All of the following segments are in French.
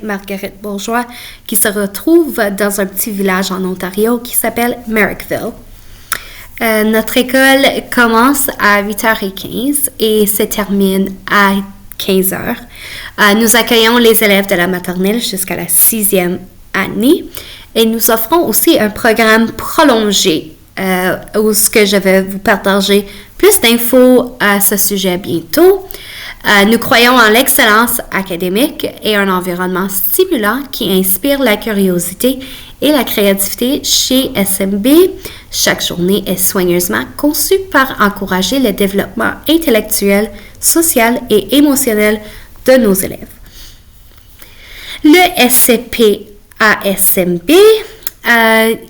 Sainte-Marguerite-Bourgeois qui se retrouve dans un petit village en Ontario qui s'appelle Merrickville. Notre école commence à 8h15 et se termine à 15h. Nous accueillons les élèves de la maternelle jusqu'à la 6e année et nous offrons aussi un programme prolongé où ce que je vais vous partager plus d'infos à ce sujet bientôt. Nous croyons en l'excellence académique et un environnement stimulant qui inspire la curiosité et la créativité chez SMB. Chaque journée est soigneusement conçue pour encourager le développement intellectuel, social et émotionnel de nos élèves. Le SCP à SMB,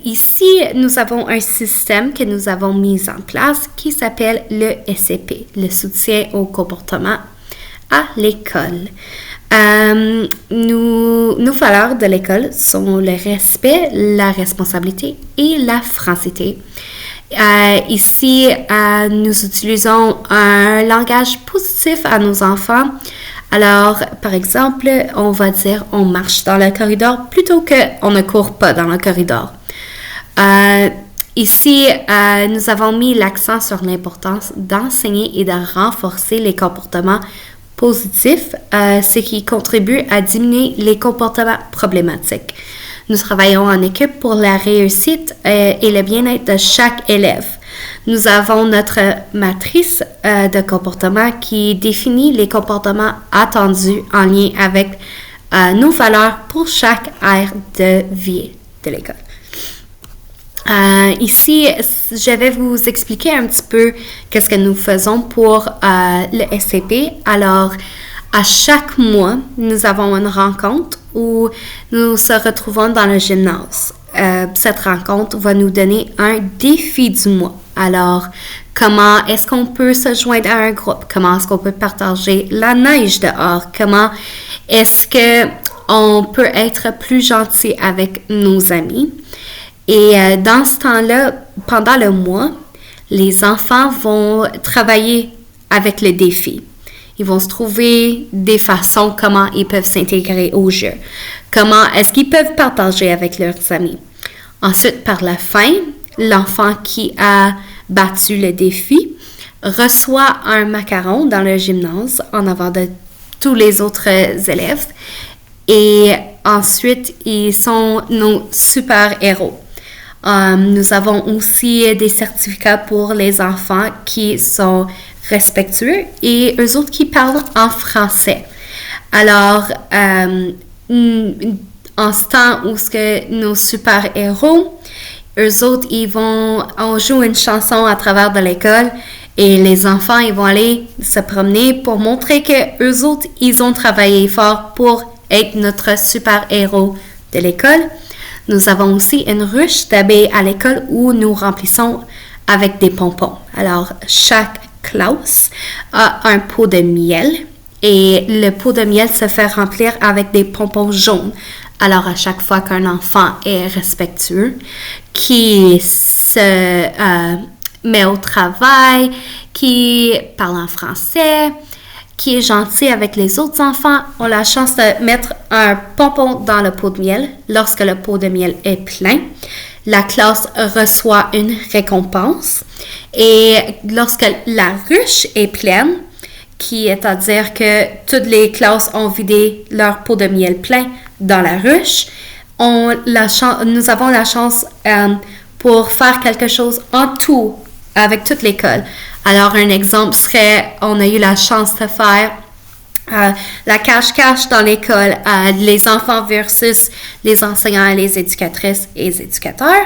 ici, nous avons un système que nous avons mis en place qui s'appelle le SCP, le soutien au comportement à l'école. Nos valeurs de l'école sont le respect, la responsabilité et la francité. Ici, nous utilisons un langage positif à nos enfants. Alors, par exemple, on va dire on marche dans le corridor plutôt qu'on ne court pas dans le corridor. Ici, nous avons mis l'accent sur l'importance d'enseigner et de renforcer les comportements positifs, ce qui contribue à diminuer les comportements problématiques. Nous travaillons en équipe pour la réussite et le bien-être de chaque élève. Nous avons notre matrice de comportement qui définit les comportements attendus en lien avec nos valeurs pour chaque ère de vie de l'école. Ici, je vais vous expliquer un petit peu qu'est-ce que nous faisons pour le SCP. Alors, à chaque mois, nous avons une rencontre où nous se retrouvons dans le gymnase. Cette rencontre va nous donner un défi du mois. Alors, comment est-ce qu'on peut se joindre à un groupe? Comment est-ce qu'on peut partager la neige dehors? Comment est-ce qu'on peut être plus gentil avec nos amis? Et dans ce temps-là, pendant le mois, les enfants vont travailler avec le défi. Ils vont se trouver des façons comment ils peuvent s'intégrer au jeu. Comment est-ce qu'ils peuvent partager avec leurs amis. Ensuite, par la fin, l'enfant qui a battu le défi reçoit un macaron dans le gymnase en avant de tous les autres élèves. Et ensuite, ils sont nos super-héros. Nous avons aussi des certificats pour les enfants qui sont respectueux et eux autres qui parlent en français. Alors, en ce temps où nos super-héros, eux autres, on joue une chanson à travers de l'école et les enfants, ils vont aller se promener pour montrer que eux autres, ils ont travaillé fort pour être notre super-héros de l'école. Nous avons aussi une ruche d'abeilles à l'école où nous remplissons avec des pompons. Alors, chaque classe a un pot de miel et le pot de miel se fait remplir avec des pompons jaunes. Alors, à chaque fois qu'un enfant est respectueux, qui se met au travail, qui parle en français, qui est gentil avec les autres enfants, ont la chance de mettre un pompon dans le pot de miel. Lorsque le pot de miel est plein, la classe reçoit une récompense. Et lorsque la ruche est pleine, qui est à dire que toutes les classes ont vidé leur pot de miel plein dans la ruche, nous avons la chance pour faire quelque chose en tout avec toute l'école. Alors, un exemple serait, on a eu la chance de faire la cache-cache dans l'école, les enfants versus les enseignants et les éducatrices et les éducateurs.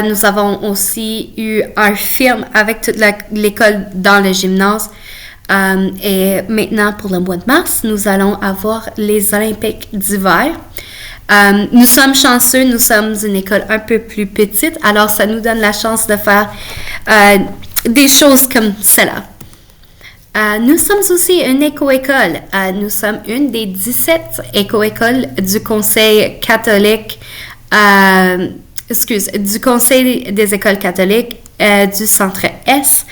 Nous avons aussi eu un film avec toute l'école dans le gymnase. Et maintenant, pour le mois de mars, nous allons avoir les Olympiques d'hiver. Nous sommes chanceux, nous sommes une école un peu plus petite, alors ça nous donne la chance de faire des choses comme cela. Nous sommes aussi une éco-école. Nous sommes une des 17 éco-écoles du Conseil catholique, du Conseil des écoles catholiques du Centre-Est.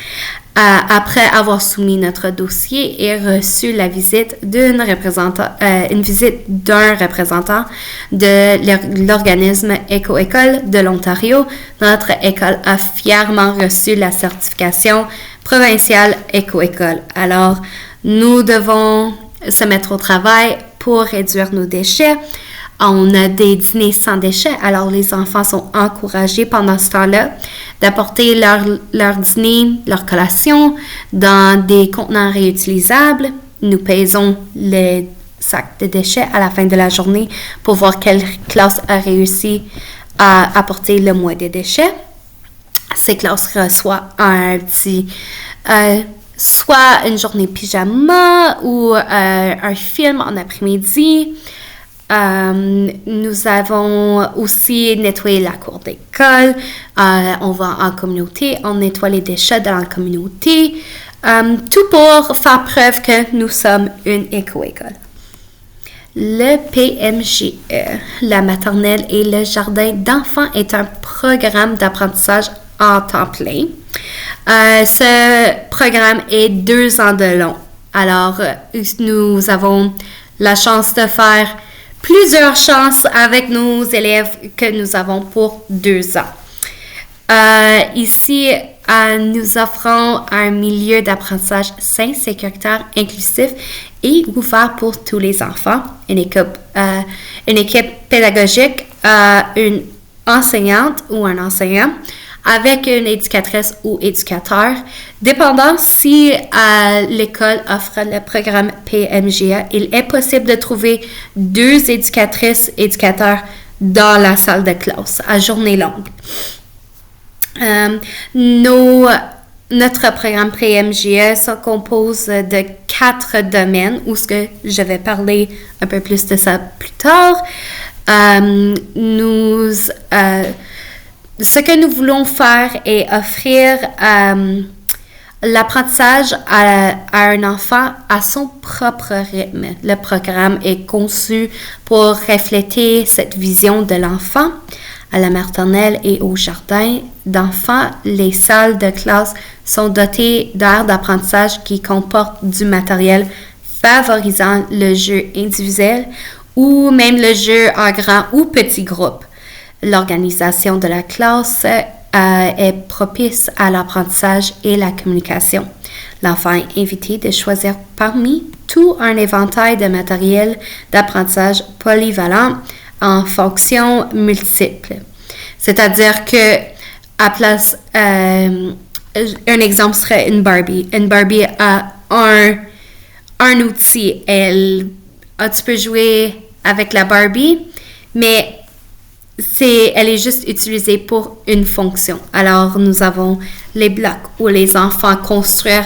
après avoir soumis notre dossier et reçu la visite une visite d'un représentant de l'organisme Éco-École de l'Ontario, notre école a fièrement reçu la certification provinciale Éco-École. Alors, nous devons se mettre au travail pour réduire nos déchets. On a des dîners sans déchets, alors les enfants sont encouragés pendant ce temps-là d'apporter leur dîner, leur collation dans des contenants réutilisables. Nous pesons les sacs de déchets à la fin de la journée pour voir quelle classe a réussi à apporter le moins de déchets. Ces classes reçoivent un petit... soit une journée pyjama ou un film en après-midi. Nous avons aussi nettoyé la cour d'école. On va en communauté, on nettoie les déchets dans la communauté. Tout pour faire preuve que nous sommes une éco-école. Le PMGE, la maternelle et le jardin d'enfants, est un programme d'apprentissage en temps plein. Ce programme est 2 ans de long. Alors, nous avons la chance de faire plusieurs chances avec nos élèves que nous avons pour 2 ans. Ici, nous offrons un milieu d'apprentissage sain, sécuritaire, inclusif et ouvert pour tous les enfants. Une équipe pédagogique, une enseignante ou un enseignant avec une éducatrice ou éducateur. Dépendant si l'école offre le programme PMGA, il est possible de trouver 2 éducatrices, éducateurs dans la salle de classe à journée longue. Notre programme PMGA se compose de 4 domaines où je vais parler un peu plus de ça plus tard. Ce que nous voulons faire est offrir l'apprentissage à un enfant à son propre rythme. Le programme est conçu pour refléter cette vision de l'enfant. À la maternelle et au jardin d'enfants, les salles de classe sont dotées d'aires d'apprentissage qui comportent du matériel favorisant le jeu individuel ou même le jeu en grand ou petit groupe. L'organisation de la classe est propice à l'apprentissage et la communication. L'enfant est invité de choisir parmi tout un éventail de matériel d'apprentissage polyvalent en fonctions multiples. C'est-à-dire que, à place, un exemple serait une Barbie. Une Barbie a un outil. Tu peux jouer avec la Barbie, mais elle est juste utilisée pour une fonction. Alors, nous avons les blocs où les enfants construisent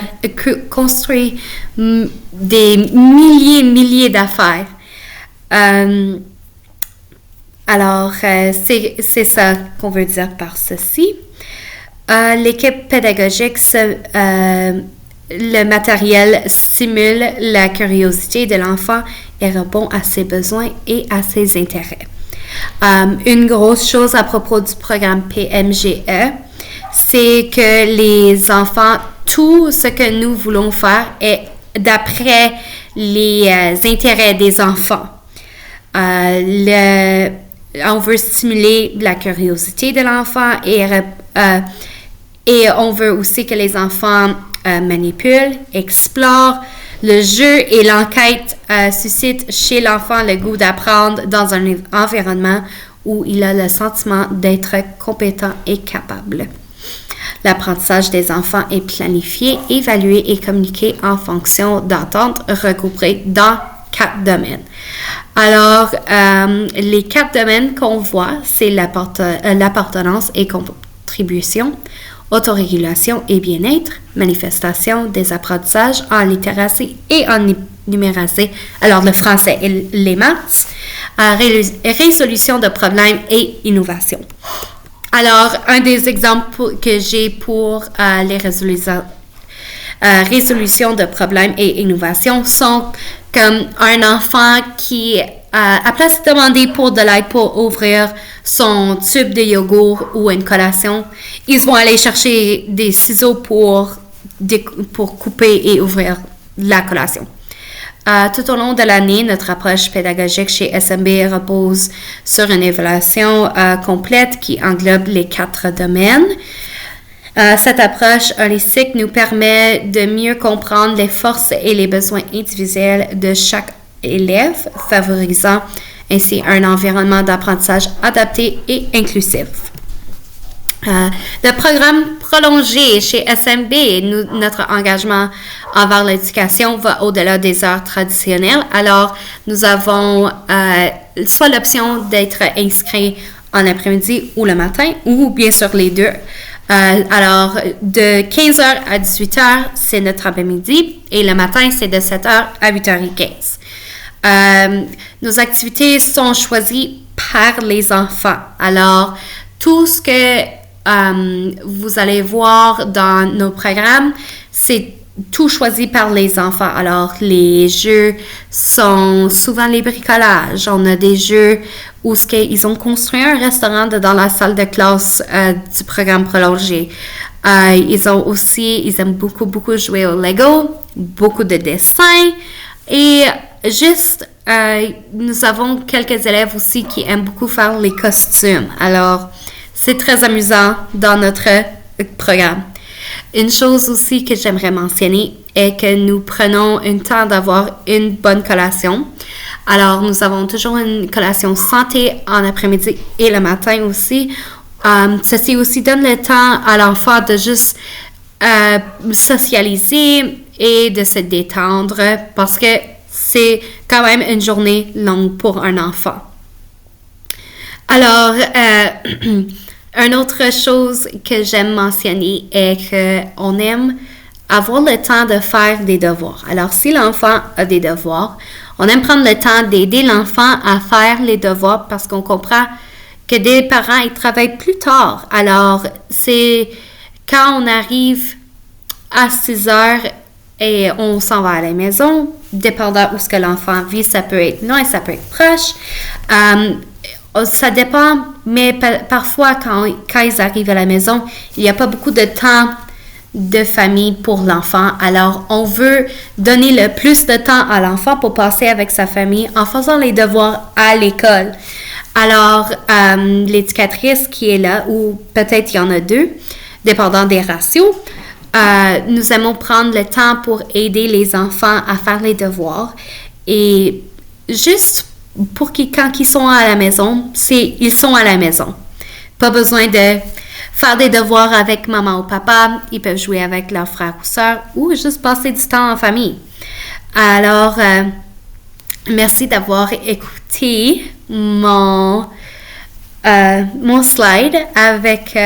des milliers d'affaires. Alors, c'est ça qu'on veut dire par ceci. L'équipe pédagogique, le matériel stimule la curiosité de l'enfant et répond à ses besoins et à ses intérêts. Une grosse chose à propos du programme PMGE, c'est que les enfants, tout ce que nous voulons faire est d'après les intérêts des enfants. On veut stimuler la curiosité de l'enfant et on veut aussi que les enfants manipulent, explorent. Le jeu et l'enquête suscitent chez l'enfant le goût d'apprendre dans un environnement où il a le sentiment d'être compétent et capable. L'apprentissage des enfants est planifié, évalué et communiqué en fonction d'ententes regroupées dans 4 domaines. Alors, les 4 domaines qu'on voit, c'est l'appartenance et contribution, autorégulation et bien-être, manifestation des apprentissages en littératie et en numératie, alors le français et les maths, résolution de problèmes et innovation. Alors, un des exemples que j'ai pour les résolutions de problèmes et innovation sont comme un enfant qui, à place de demander pour de l'aide pour ouvrir son tube de yogourt ou une collation, ils vont aller chercher des ciseaux pour pour couper et ouvrir la collation. Tout au long de l'année, notre approche pédagogique chez SMB repose sur une évaluation complète qui englobe les 4 domaines. Cette approche holistique nous permet de mieux comprendre les forces et les besoins individuels de chaque élève, favorisant ainsi un environnement d'apprentissage adapté et inclusif. Le programme prolongé chez SMB, notre engagement envers l'éducation va au-delà des heures traditionnelles. Alors, nous avons soit l'option d'être inscrit en après-midi ou le matin, ou bien sûr les deux. Alors, de 15h à 18h, c'est notre après-midi, et le matin, c'est de 7h à 8h15. Nos activités sont choisies par les enfants. Alors, tout ce que vous allez voir dans nos programmes, c'est tout choisi par les enfants. Alors, les jeux sont souvent les bricolages. On a des jeux où ils ont construit un restaurant dans la salle de classe du programme prolongé. Ils aiment beaucoup jouer au Lego, beaucoup de dessins et nous avons quelques élèves aussi qui aiment beaucoup faire les costumes. Alors, c'est très amusant dans notre programme. Une chose aussi que j'aimerais mentionner est que nous prenons un temps d'avoir une bonne collation. Alors, nous avons toujours une collation santé en après-midi et le matin aussi. Ceci aussi donne le temps à l'enfant de juste socialiser et de se détendre parce que c'est quand même une journée longue pour un enfant. Alors, une autre chose que j'aime mentionner est qu'on aime avoir le temps de faire des devoirs. Alors, si l'enfant a des devoirs, on aime prendre le temps d'aider l'enfant à faire les devoirs parce qu'on comprend que des parents, ils travaillent plus tard. Alors, c'est quand on arrive à 6 heures et on s'en va à la maison, dépendant où ce que l'enfant vit, ça peut être loin, ça peut être proche. Ça dépend, mais parfois, quand ils arrivent à la maison, il n'y a pas beaucoup de temps de famille pour l'enfant. Alors, on veut donner le plus de temps à l'enfant pour passer avec sa famille en faisant les devoirs à l'école. Alors, l'éducatrice qui est là, ou peut-être il y en a 2, dépendant des ratios, nous aimons prendre le temps pour aider les enfants à faire les devoirs. Et juste pour quand ils sont à la maison, ils sont à la maison. Pas besoin de faire des devoirs avec maman ou papa. Ils peuvent jouer avec leurs frères ou sœurs ou juste passer du temps en famille. Alors, merci d'avoir écouté mon slide avec